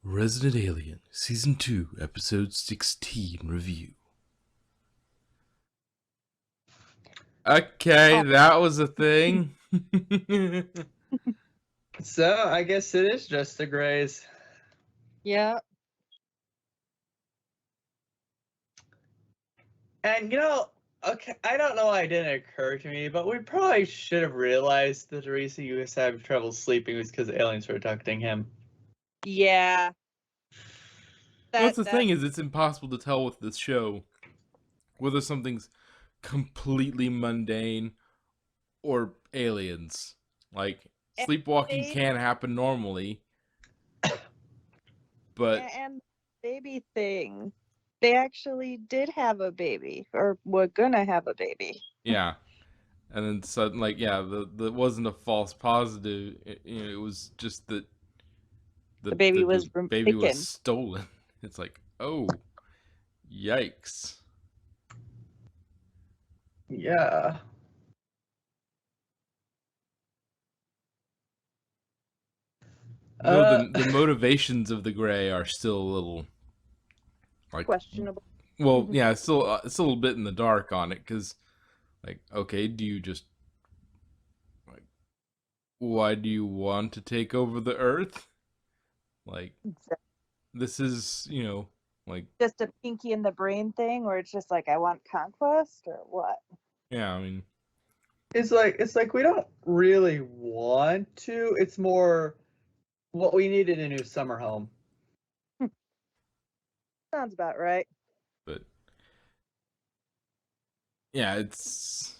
Resident Alien Season 2, Episode 16 review. Okay, that was a thing. So, I guess it is just the Greys. Yeah. And okay, I don't know why it didn't occur to me, but we probably should have realized that the reason he was having trouble sleeping was because aliens were abducting him. Yeah. That's the thing, is it's impossible to tell with this show whether something's completely mundane or aliens. Like, sleepwalking can happen normally, but... And baby thing. They actually did have a baby, or were gonna have a baby. Yeah. And then suddenly, like, yeah, the wasn't a false positive. It was just that the baby was stolen. It's like, oh, yikes. Yeah. No, the motivations of the Grey are still a little, like, questionable. Well, yeah, it's still a little bit in the dark on it, because, like, okay, do you just, like, why do you want to take over the Earth? Like, this is, like, just a pinky in the brain thing, or it's just like, I want conquest, or what? Yeah, I mean, it's like we don't really want to. It's more what we needed a new summer home. Sounds about right. But yeah, it's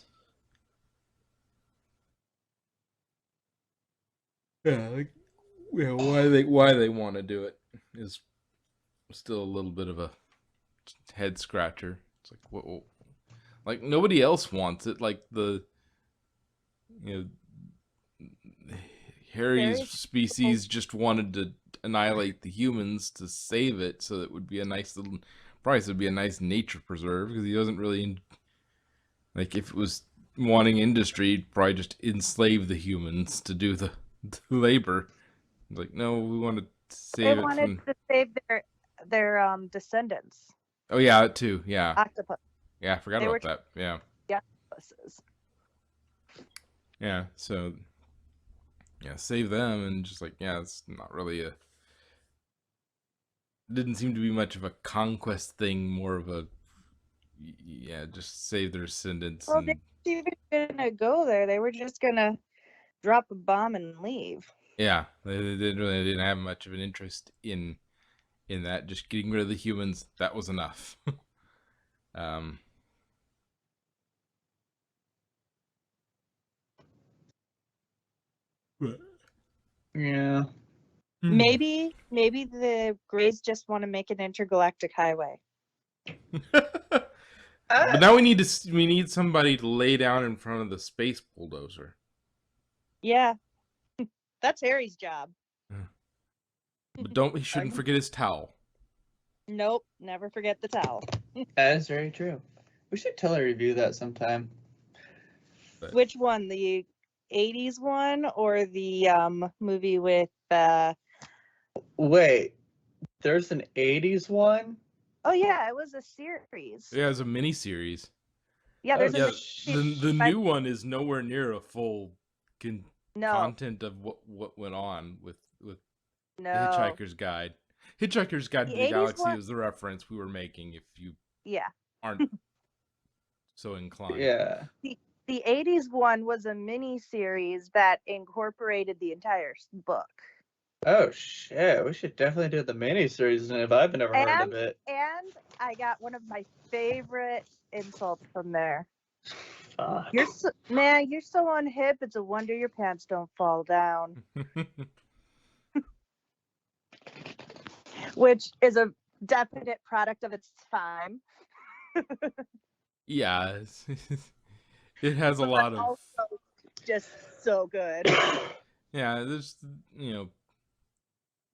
like, why they want to do it is still a little bit of a head scratcher. It's like, what, like, nobody else wants it. Like, Harry's species just wanted to annihilate the humans to save it, so it would be a nice little price. It would be a nice nature preserve, because he doesn't really, like, if it was wanting industry, he'd probably just enslave the humans to do the labor. Like, no, we want to save They wanted to save their descendants. Oh yeah, too. Yeah. Octopus. Yeah, I forgot about that. Yeah. Octopuses. Yeah. So, yeah, save them, and just like, yeah, it's not really a. Didn't seem to be much of a conquest thing. More of a, yeah, just save their descendants. Well, they weren't even gonna go there. They were just gonna drop a bomb and leave. Yeah, they didn't have much of an interest in that. Just getting rid of the humans, that was enough. Yeah. Maybe the Greys just want to make an intergalactic highway. But now we need somebody to lay down in front of the space bulldozer. Yeah. That's Harry's job. But he shouldn't forget his towel. Nope, never forget the towel. That is very true. We should review that sometime. But which one? The 80s one, or the movie with Wait, there's an 80s one? Oh yeah, it was a series. Yeah, it was a mini-series. Yeah, there's the new one is nowhere near a full content of what went on with the Hitchhiker's Guide. Hitchhiker's Guide to the Galaxy was the reference we were making, if you aren't so inclined. Yeah. The 80s one was a mini series that incorporated the entire book. Oh shit, we should definitely do the miniseries, and if I've never heard of it. And I got one of my favorite insults from there. Fuck. You're so unhip, it's a wonder your pants don't fall down. Which is a definite product of its time. Yeah, it has a lot of. Also just so good. Yeah, there's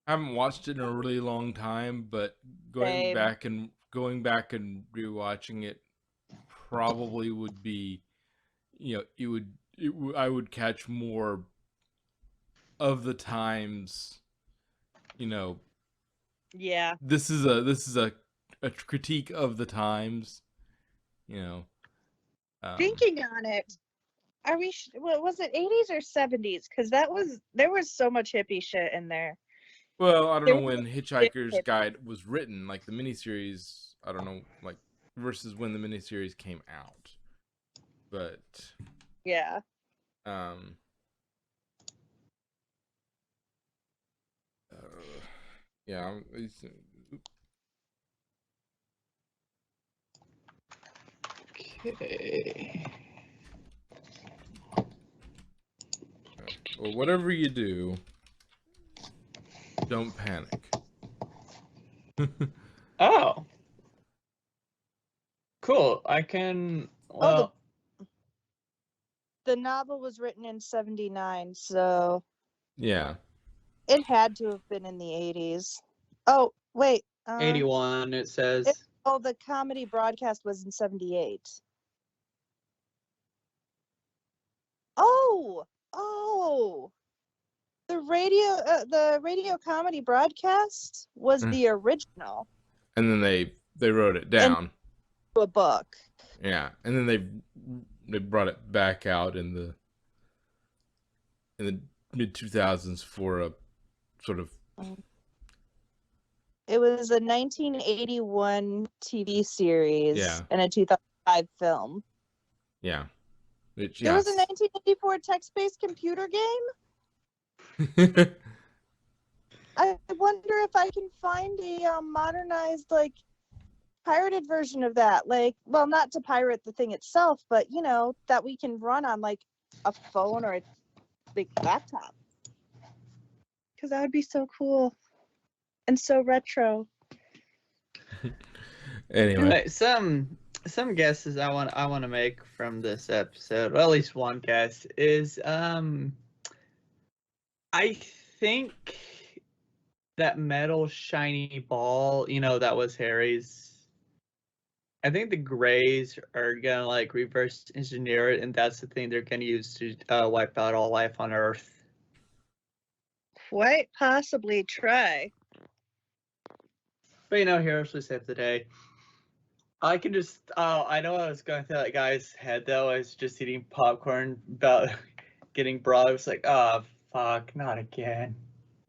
I haven't watched it in a really long time, but going back and rewatching it probably would be, I would catch more of the times, Yeah. this is a critique of the times, you know. Thinking on it, are we? What was it? 80s or 70s? Because there was so much hippie shit in there. Well, I don't There know was when Hitchhiker's Guide was written, like the miniseries. I don't know, like versus when the miniseries came out, but yeah. um, yeah. Okay. Well, whatever you do, don't panic. Oh. Cool. I can. Well, The novel was written in 79, so Yeah. it had to have been in the 80s. Oh, wait. 81. It says. The comedy broadcast was in 78. Oh. The radio comedy broadcast was the original And then they wrote it down. into a book. Yeah, and then they brought it back out in the mid 2000s for a sort of. It was a 1981 TV series Yeah. and a 2005 film. Yeah. There was a 1984 text-based computer game. I wonder if I can find a modernized, like, pirated version of that. Like, well, not to pirate the thing itself, but, you know, that we can run on, like, a phone or a big laptop. Because that would be so cool. And so retro. Anyway. Some guesses I want to make from this episode, well, at least one guess is I think that metal shiny ball, that was Harry's. I think the Greys are gonna like reverse engineer it, and that's the thing they're gonna use to wipe out all life on Earth. Quite possibly try. But heroes will save the day. I can just, I know I was going through that guy's head though. I was just eating popcorn about getting brought. I was like, oh, fuck, not again.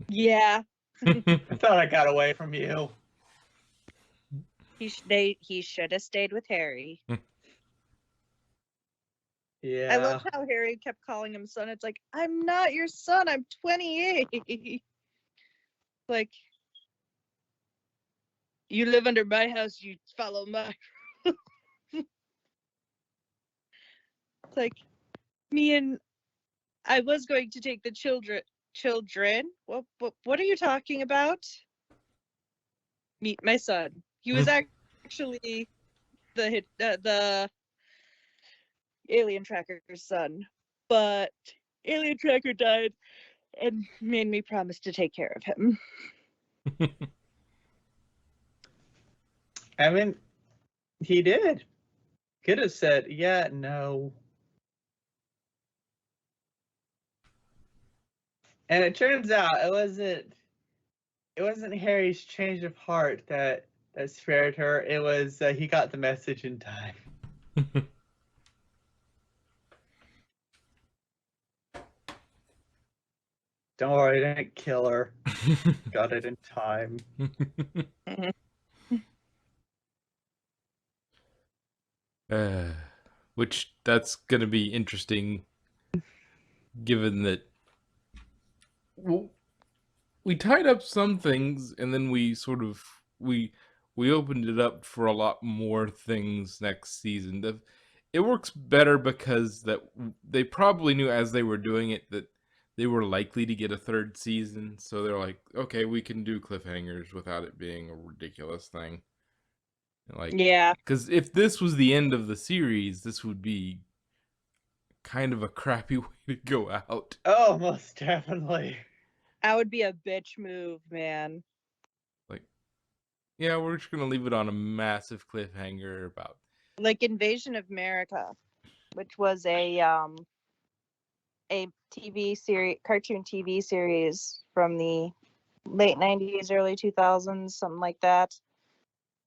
Yeah. I thought I got away from you. He should have stayed with Harry. Yeah. I love how Harry kept calling him son. It's like, I'm not your son. I'm 28. Like, you live under my house. You follow my. It's like, I was going to take the children. What are you talking about? Meet my son. He was actually the alien tracker's son, but alien tracker died and made me promise to take care of him. I mean, he did. Could have said, yeah, no. And it turns out it wasn't Harry's change of heart that spared her. It was he got the message in time. Don't worry, I didn't kill her. Got it in time. Which that's gonna be interesting, given that we tied up some things, and then we sort of we opened it up for a lot more things next season. It works better because that they probably knew as they were doing it that they were likely to get a third season, so they're like, okay, we can do cliffhangers without it being a ridiculous thing. Like, yeah, because if this was the end of the series, this would be kind of a crappy way to go out. Oh, most definitely. that would be a bitch move, man. Like, yeah, we're just gonna leave it on a massive cliffhanger about Like Invasion of America, which was a TV series, cartoon TV series from the late 90s, early 2000s, something like that,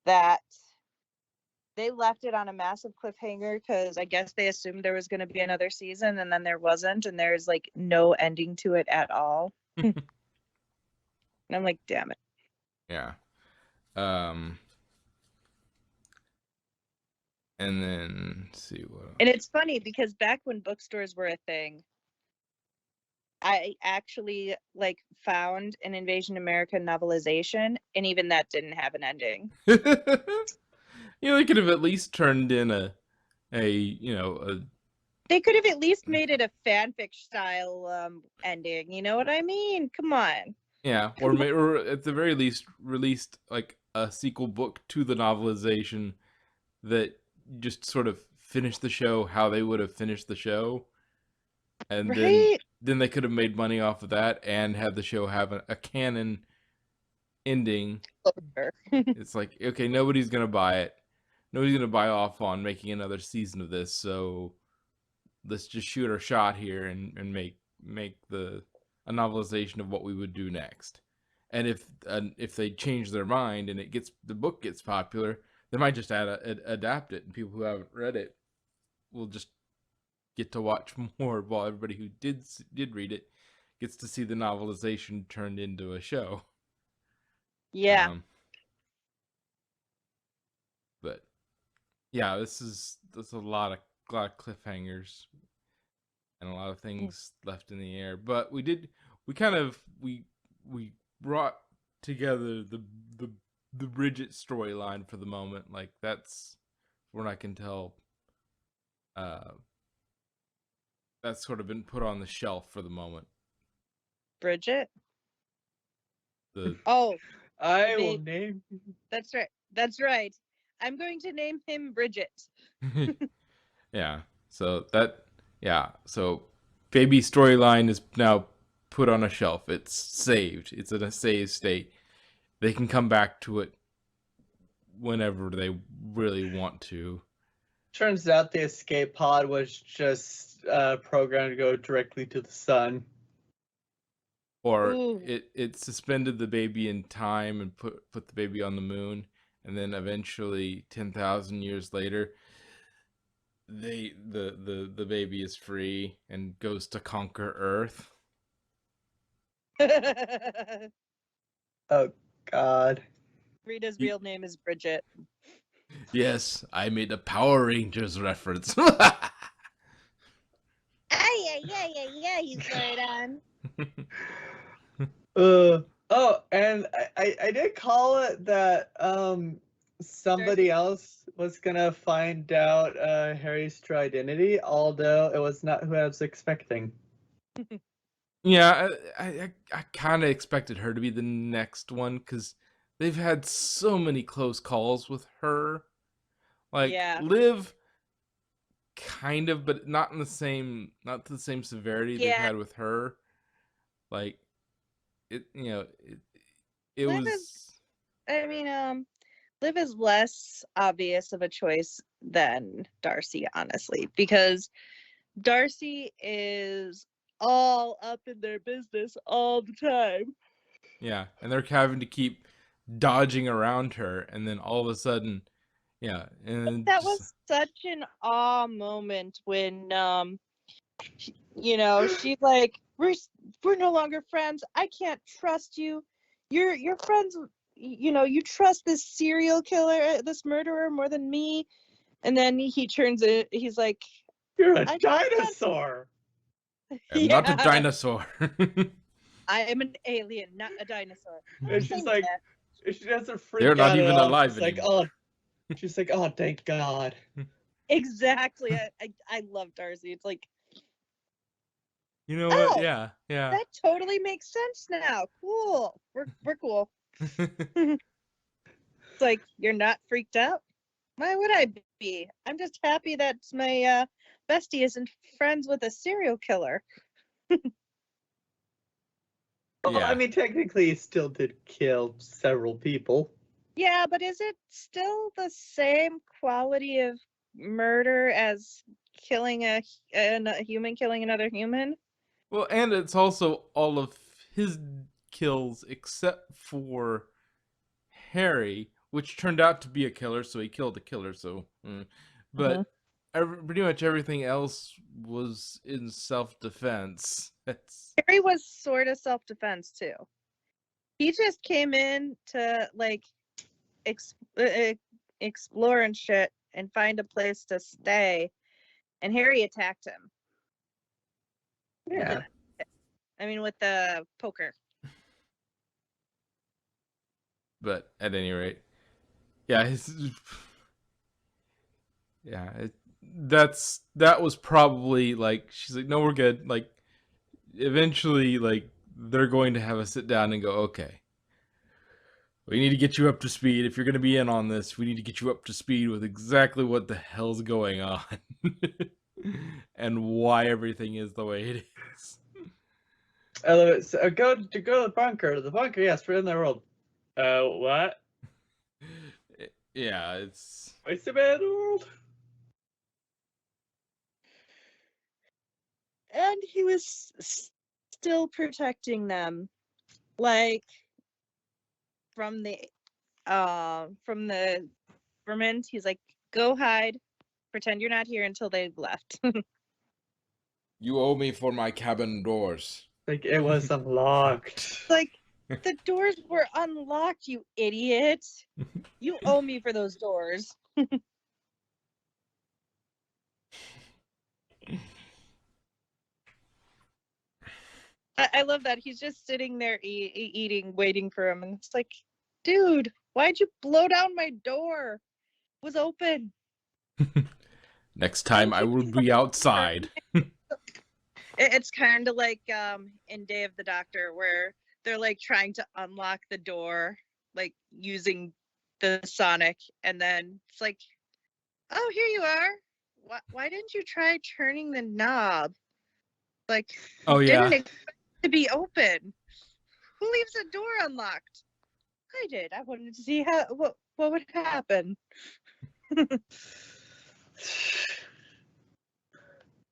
that they left it on a massive cliffhanger because I guess they assumed there was going to be another season, and then there wasn't, and there's like no ending to it at all. And I'm like, damn it. Yeah. And then let's see what else. And it's funny because back when bookstores were a thing, I actually like found an Invasion America novelization, and even that didn't have an ending. You know, they could have at least turned in a They could have at least made it a fanfic style ending. You know what I mean? Come on. yeah, or at the very least released like a sequel book to the novelization that just sort of finished the show how they would have finished the show, and Right? then they could have made money off of that and had the show have a canon ending. It's like, okay, nobody's gonna buy it. Nobody's gonna buy off on making another season of this, so let's just shoot our shot here and make a novelization of what we would do next. And if they change their mind and the book gets popular, they might just adapt it, and people who haven't read it will just get to watch more, while everybody who did read it gets to see the novelization turned into a show. Yeah. But yeah, there's a lot of cliffhangers and a lot of things left in the air. But we brought together the Bridget storyline for the moment. Like, that's what I can tell. That's sort of been put on the shelf for the moment. Bridget? The Oh, I will name. that's right. That's right. I'm going to name him Bridget. yeah. So baby storyline is now put on a shelf. It's saved. It's in a saved state. They can come back to it whenever they really want to. Turns out the escape pod was just programmed to go directly to the sun. Or Ooh. it suspended the baby in time and put the baby on the moon, and then eventually 10,000 years later, the baby is free and goes to conquer Earth. Oh God. Rita's real name is Bridget. Yes, I made a Power Rangers reference. Yeah, he's right on. Oh, and I did call it that somebody else was gonna find out Harry's true identity, although it was not who I was expecting. Yeah, I kind of expected her to be the next one, because they've had so many close calls with her. Like, Yeah. Liv, kind of, but not to the same severity they've had with her. Like, it Liv was. I mean, Liv is less obvious of a choice than Darcy, honestly, because Darcy is all up in their business all the time. Yeah, and they're having to keep dodging around her, and then all of a sudden, yeah, and that was such an awe moment when she's like, we're no longer friends. I can't trust you. You're friends. You trust this serial killer, this murderer, more than me. And then he turns it. He's like, "You're a dinosaur." I'm not a dinosaur. I am an alien, not a dinosaur. And she's like, she doesn't freak They're not out even at all. alive She's like, anymore. she's like, oh, thank God. Exactly. I love Darcy. It's like, You know what? Yeah. that totally makes sense now. Cool. We're cool. It's like, you're not freaked out? Why would I be? I'm just happy that my bestie isn't friends with a serial killer. Well, I mean, technically, he still did kill several people. Yeah, but is it still the same quality of murder as killing a human killing another human? Well, and it's also all of his kills except for Harry, which turned out to be a killer, so he killed a killer. So, but pretty much everything else was in self-defense. Harry was sort of self-defense too. He just came in to like explore and shit and find a place to stay, and Harry attacked him. Yeah. With the poker. But at any rate, yeah, that was probably like, she's like, no, we're good. Like, eventually, like, they're going to have a sit down and go, okay, we need to get you up to speed. If you're going to be in on this, we need to get you up to speed with exactly what the hell's going on and why everything is the way it is. I love it. So, go to the bunker. The bunker, yes, we're in the world. What? Yeah, it's... What's the bad world? And he was still protecting them, like from the government. He's like, go hide, pretend you're not here until they've left. You owe me for my cabin doors. Like, it was unlocked. Like, the doors were unlocked, you idiot. You owe me for those doors. I love that. He's just sitting there eating, waiting for him. And it's like, dude, why'd you blow down my door? It was open. Next time I will be outside. It's kind of like in Day of the Doctor, where they're like trying to unlock the door, like using the sonic, and then it's like, oh, here you are. Why didn't you try turning the knob? Like, oh yeah, didn't expect it to be open. Who leaves a door unlocked? I did. I wanted to see what would happen.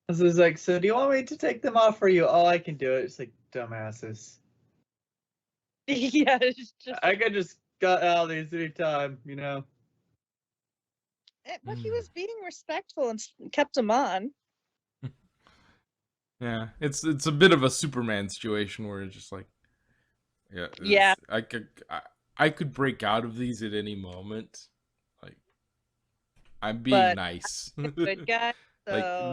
This is like, so do you want me to take them off for you? Oh, I can do it. It's like, dumbasses. Yeah, it's just. I could just got out of these anytime, you know. But he was being respectful and kept him on. Yeah, it's a bit of a Superman situation where it's just like, yeah, I could break out of these at any moment. Like, I'm being nice. Good guy. So like,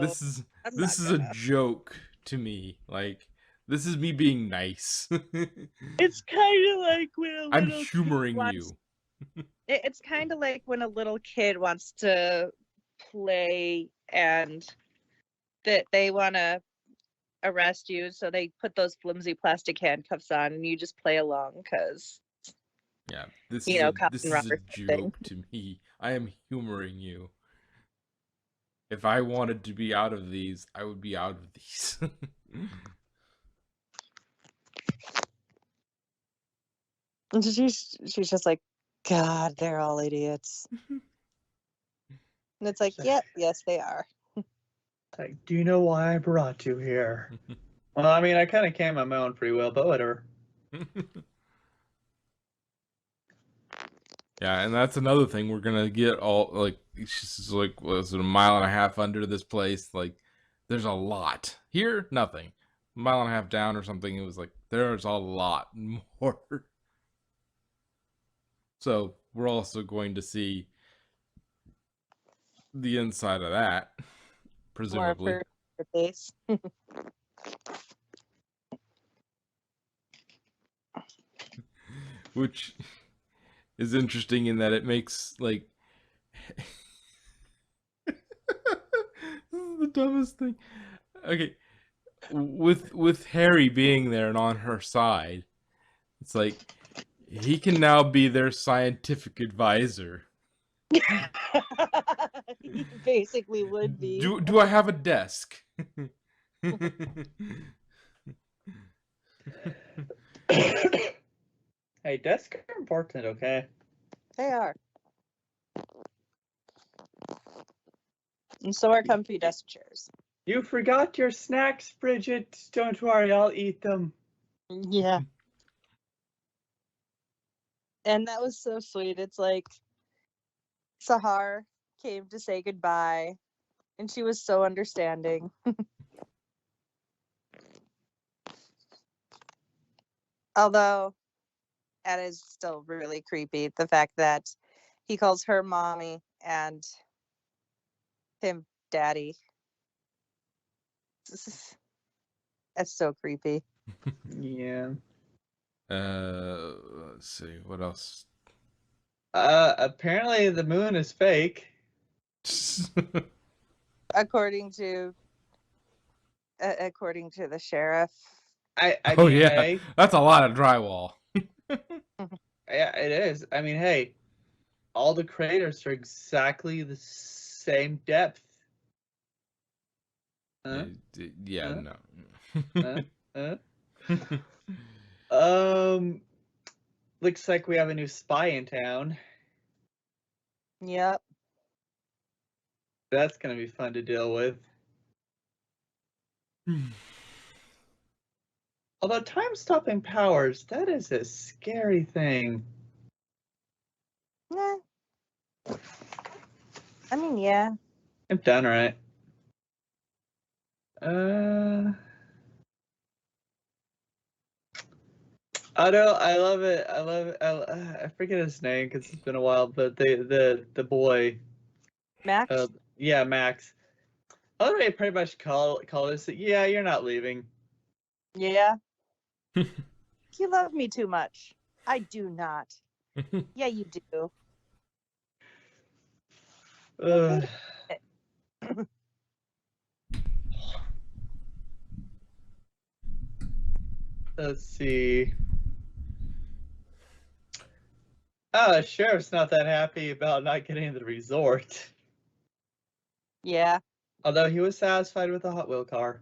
this is a joke to me. Like, this is me being nice. It's kind of like when I'm humoring you. It's kind of like when a little kid wants to play and that they want to arrest you, so they put those flimsy plastic handcuffs on and you just play along because yeah, this is a joke to me. I am humoring you. If I wanted to be out of these, I would be out of these. And she's just like, God, they're all idiots. And it's like, yep, yes, they are. Like, do you know why I brought you here? Well, I mean, I kind of came on my own free will, but whatever. Yeah, and that's another thing. We're gonna get all like, she's like, was it a mile and a half under this place? Like, there's a lot here. Nothing. A mile and a half down or something. It was like, there's a lot more. So we're also going to see the inside of that, presumably. More for base. Which is interesting in that it makes, like, this is the dumbest thing. Okay, with Harry being there and on her side, it's like, he can now be their scientific advisor. He basically would be. Do I have a desk? Hey, desks are important, okay? They are. And so are comfy desk chairs. You forgot your snacks, Bridget. Don't worry, I'll eat them. Yeah. And that was so sweet. It's like Sahar came to say goodbye, and she was so understanding. Although, that is still really creepy. The fact that he calls her mommy and him daddy. That's so creepy. Yeah. Let's see what else. Apparently the moon is fake. According to the sheriff. I Oh mean, yeah, hey, that's a lot of drywall. yeah, it is. I mean, hey, all the craters are exactly the same depth. Huh? Yeah, Huh? no. Huh? Um, looks like we have a new spy in town. Yep. That's gonna be fun to deal with. Although time-stopping powers, that is a scary thing. Yeah. I mean, yeah. I'm done, right? Uh, I know. I love it. I love it. I forget his name because it's been a while. But the boy, Max? yeah, Max. I love how he pretty much called us. Yeah, you're not leaving. Yeah. You love me too much. I do not. Yeah, you do. Uh, let's see. Oh, sheriff's not that happy about not getting the resort. Yeah. Although he was satisfied with the Hot Wheel car.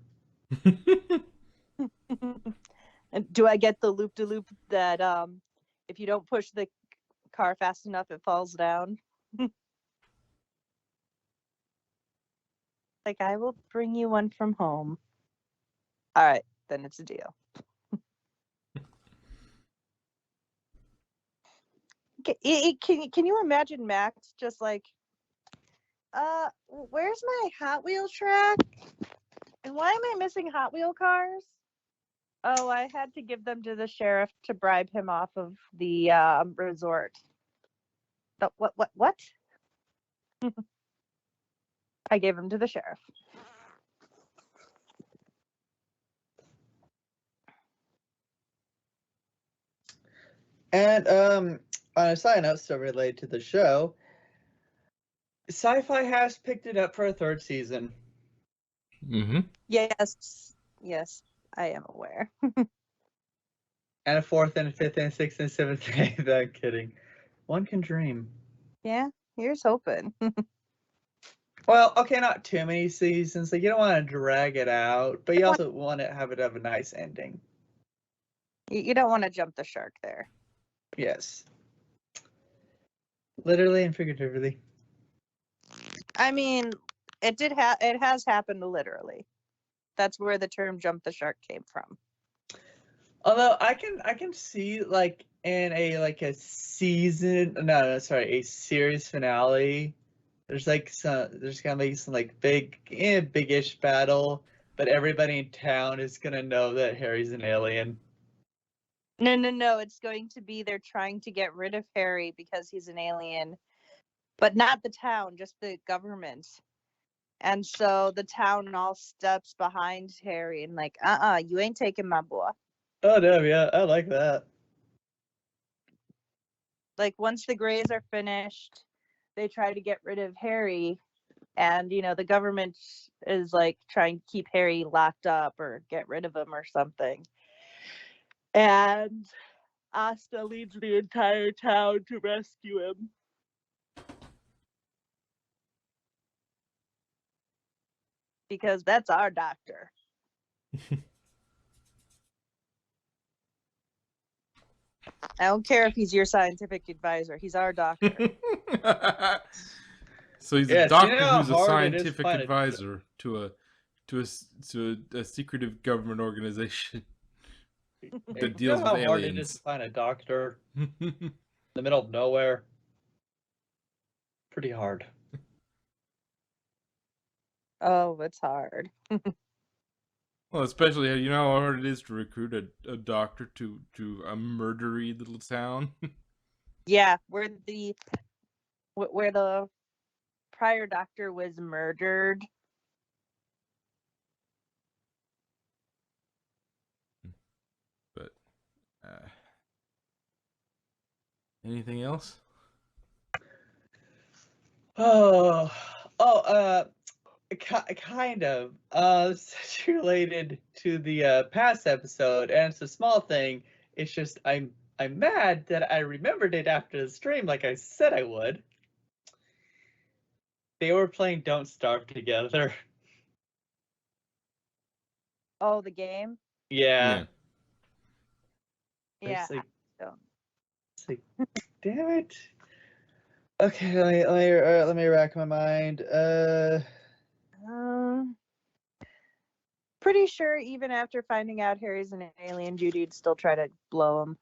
And do I get the loop de loop that if you don't push the car fast enough it falls down? Like, I will bring you one from home. All right, then it's a deal. Can you imagine Max just like, where's my Hot Wheel track? And why am I missing Hot Wheel cars? Oh, I had to give them to the sheriff to bribe him off of the resort. What? I gave him to the sheriff. And on a side note, still related to the show, Sci-Fi has picked it up for a third season. Mm-hmm. Yes, I am aware. And a fourth and a fifth and a sixth and a seventh. I'm kidding. One can dream. Yeah, here's hoping. Well, okay, not too many seasons. Like, you don't want to drag it out, but you also want to have it have a nice ending. You don't want to jump the shark there. Yes. Literally and figuratively. I mean, it has happened literally. That's where the term "jump the shark" came from. Although I can see like in a series finale. There's gonna be some like big-ish battle, but everybody in town is gonna know that Harry's an alien. No. It's going to be they're trying to get rid of Harry because he's an alien, but not the town, just the government. And so the town all steps behind Harry and like, you ain't taking my boy. Oh no, yeah, I like that. Like, once the Greys are finished, they try to get rid of Harry, and the government is like trying to keep Harry locked up or get rid of him or something. And Asta leads the entire town to rescue him. Because that's our doctor. I don't care if he's your scientific advisor. He's our doctor. So he's Yes, a doctor you know how who's a hard it is to scientific find advisor to a secretive government organization Hey, that you know deals with how hard it is aliens. to find a doctor? the middle of nowhere. Pretty hard. Oh, it's hard. Well, especially you know how hard it is to recruit a doctor to a murdery little town. Yeah, where the prior doctor was murdered. But anything else? Oh, kind of. It's related to the past episode, and it's a small thing. It's just I'm mad that I remembered it after the stream, like I said I would. They were playing Don't Starve together. Oh, the game? Yeah. Yeah. It's like, So, it's like, damn it. Okay, let me rack my mind. pretty sure even after finding out Harry's an alien, Judy'd still try to blow him.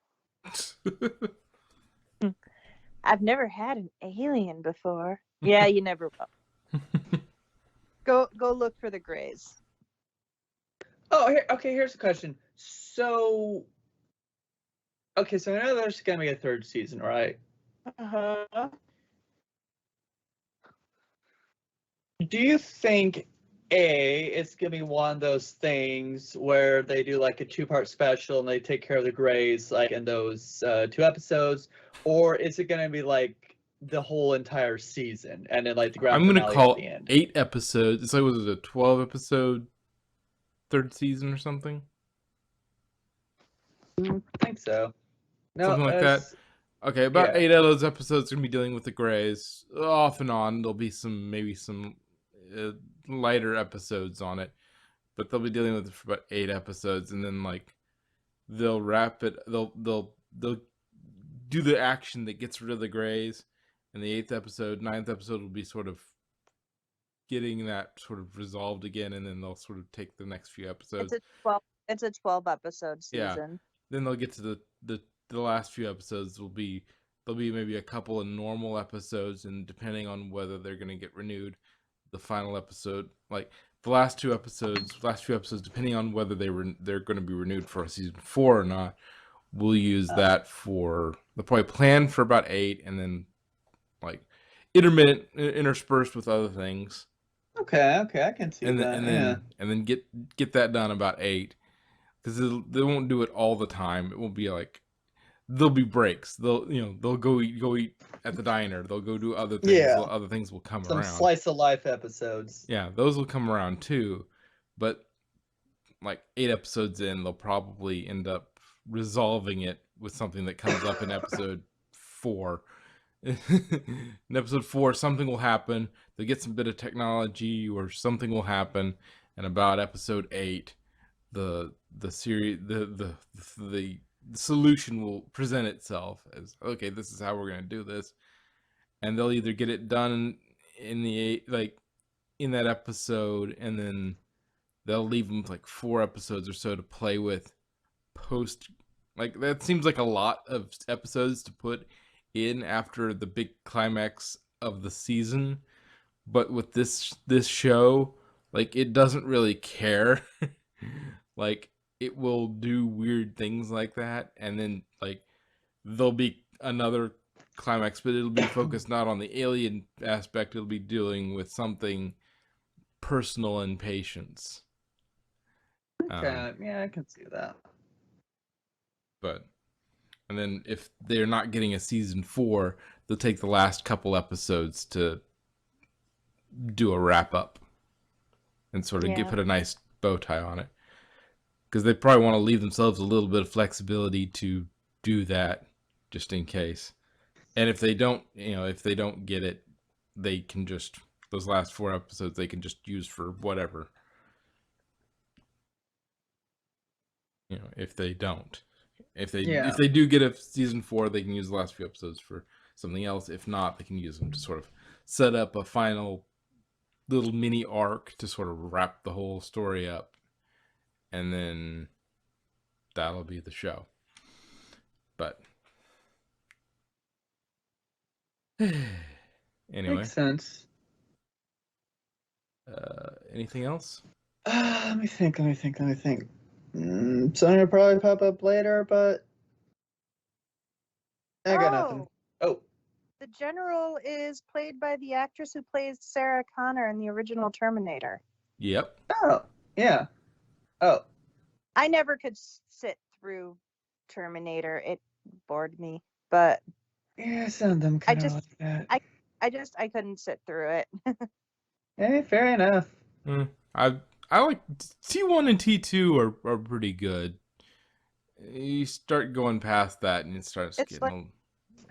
I've never had an alien before. Yeah, you never will. Go look for the Greys. Oh, okay, here's a question. So, okay, so I know there's gonna be a third season, right? Uh-huh. Do you think it's gonna be one of those things where they do like a two-part special and they take care of the Greys like in those 2 episodes, or is it gonna be like the whole entire season and then like the grand I'm gonna finale call at the end? 8 episodes. It's like, was it a 12 episode third season or something? I think so. No, Something like that. Okay, about yeah. 8 of those episodes are gonna be dealing with the Greys. Off and on, there'll be maybe some lighter episodes on it, but they'll be dealing with it for about 8 episodes, and then like they'll wrap it. They'll do the action that gets rid of the Greys, and the 8th episode, 9th episode will be sort of getting that sort of resolved again, and then they'll sort of take the next few episodes. It's a 12 episode season. Yeah. Then they'll get to the last few episodes. There'll be maybe a couple of normal episodes, and depending on whether they're going to get renewed, the final episode, like the last few episodes, depending on whether they're going to be renewed for a season 4 or not, we'll use that for. They'll probably plan for about 8, and then like intermittent, interspersed with other things. Okay, I can see that. And then get that done about 8. Because they won't do it all the time. It won't be like there'll be breaks. They'll go eat at the diner. They'll go do other things. Yeah. Other things will come Some around. slice of life episodes. Yeah, those will come around too. But like 8 episodes in, they'll probably end up resolving it with something that comes up in episode 4. In episode 4, something will happen. They'll get some bit of technology, or something will happen. And about episode 8, the series the solution will present itself as, okay, this is how we're going to do this, and they'll either get it done in in that episode, and then they'll leave them like 4 episodes or so to play with post. Like, that seems like a lot of episodes to put in after the big climax of the season, but with this show, like, it doesn't really care. Like, it will do weird things like that, and then like there'll be another climax, but it'll be focused not on the alien aspect. It'll be dealing with something personal and patience. Okay, yeah, I can see that. And then if they're not getting a season 4, they'll take the last couple episodes to do a wrap up and sort of put a nice bow tie on it. Because they probably want to leave themselves a little bit of flexibility to do that, just in case. And if they don't get it, they can just, those last 4 episodes, they can just use for whatever. If they don't. If they do get a season 4, they can use the last few episodes for something else. If not, they can use them to sort of set up a final little mini arc to sort of wrap the whole story up. And then that'll be the show. But Anyway, Makes sense. anything else? Let me think. Something will probably pop up later, but I got nothing. Oh, The general is played by the actress who plays Sarah Connor in the original Terminator. Yep. oh, yeah. Oh, I never could sit through Terminator. It bored me, but yeah, some of them I kind of just like that. I couldn't sit through it. Hey, fair enough. I like T1 and T2 are pretty good. You start going past that and it starts It's getting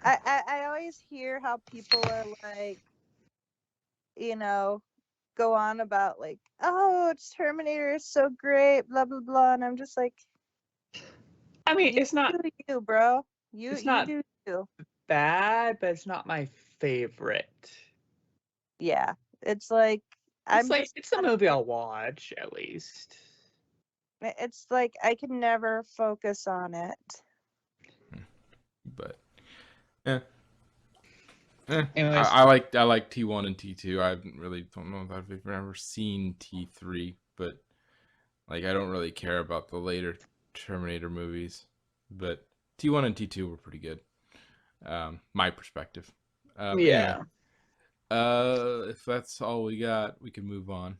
like I always hear how people are like, you know, go on about like, oh, Terminator is so great, blah blah blah, and I'm just like, I mean, it's not do you, bro. You It's you not do you. bad, but it's not my favorite. Yeah, it's like It's I'm like just it's a not movie I'll watch at least. it's like I can never focus on it. but yeah. Anyways, I like T1 and T2. I don't know if I've ever seen T3, but like I don't really care about the later Terminator movies. But T1 and T2 were pretty good. My perspective. Anyway, yeah. if that's all we got, we can move on.